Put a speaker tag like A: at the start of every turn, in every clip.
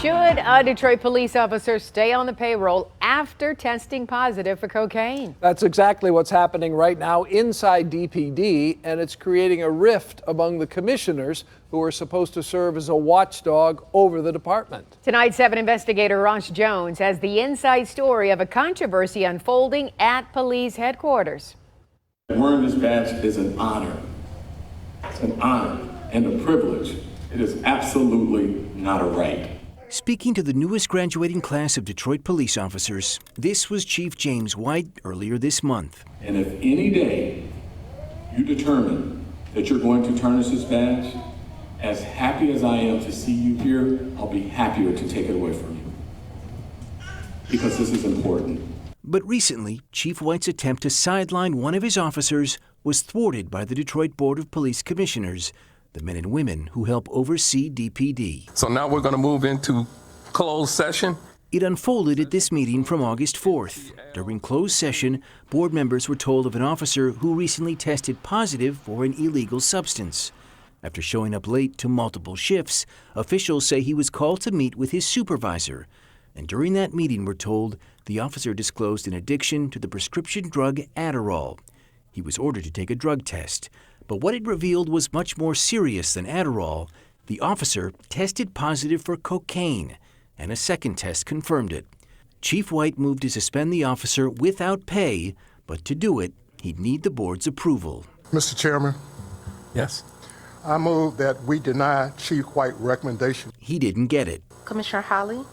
A: Should a Detroit police officer stay on the payroll after testing positive for cocaine?
B: That's exactly what's happening right now inside DPD, and it's creating a rift among the commissioners who are supposed to serve as a watchdog over the department.
A: Tonight, 7 investigator Ross Jones has the inside story of a controversy unfolding at police headquarters.
C: Wearing this badge is an honor. It's an honor and a privilege. It is absolutely not a right.
D: Speaking to the newest graduating class of Detroit police officers, this was Chief James White earlier this month.
C: And if any day you determine that you're going to tarnish this badge, as happy as I am to see you here, I'll be happier to take it away from you. Because this is important.
D: But recently, Chief White's attempt to sideline one of his officers was thwarted by the Detroit Board of Police Commissioners, the men and women who help oversee DPD.
E: So now we're going to move into closed session.
D: It unfolded at this meeting from August 4th. During closed session, board members were told of an officer who recently tested positive for an illegal substance. After showing up late to multiple shifts, officials say he was called to meet with his supervisor. And during that meeting, we're told, the officer disclosed an addiction to the prescription drug Adderall. He was ordered to take a drug test. But what it revealed was much more serious than Adderall. The officer tested positive for cocaine, and a second test confirmed it. Chief White moved to suspend the officer without pay, but to do it, he'd need the board's approval.
F: Mr. Chairman,
E: Yes.
F: I move that we deny Chief White's recommendation.
D: He didn't get it.
G: Commissioner Holly?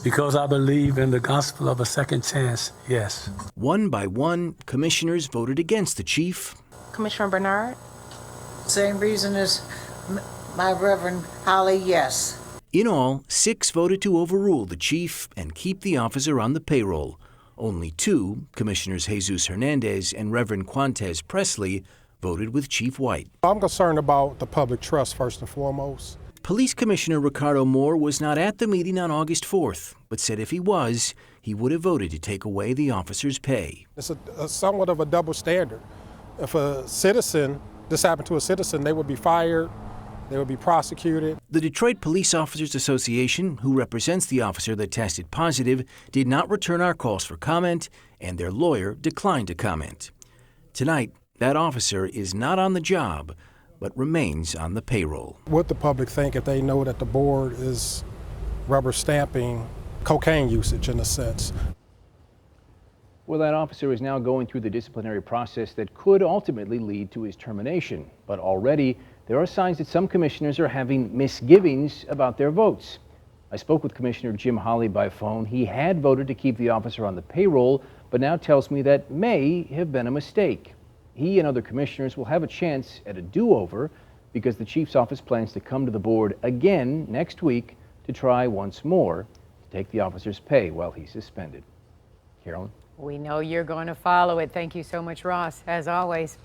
H: Because I believe in the gospel of a second chance, yes.
D: One by one, commissioners voted against the chief.
G: Commissioner Bernard?
I: Same reason as my Reverend Holly, yes.
D: In all, 6 voted to overrule the chief and keep the officer on the payroll. Only 2, Commissioners Jesus Hernandez and Reverend Quantez Presley, voted with Chief White.
J: I'm concerned about the public trust first and foremost.
D: Police Commissioner Ricardo Moore was not at the meeting on August 4th, but said if he was, he would have voted to take away the officer's pay.
J: It's a somewhat of a double standard. If this happened to a citizen, they would be fired, they would be prosecuted.
D: The Detroit Police Officers Association, who represents the officer that tested positive, did not return our calls for comment, and their lawyer declined to comment. Tonight, that officer is not on the job, but remains on the payroll.
J: What the public think if they know that the board is rubber stamping cocaine usage in a sense?
K: Well, that officer is now going through the disciplinary process that could ultimately lead to his termination. But already, there are signs that some commissioners are having misgivings about their votes. I spoke with Commissioner Jim Holley by phone. He had voted to keep the officer on the payroll, but now tells me that may have been a mistake. He and other commissioners will have a chance at a do-over because the chief's office plans to come to the board again next week to try once more to take the officer's pay while he's suspended. Carolyn?
A: We know you're going to follow it. Thank you so much, Ross, as always.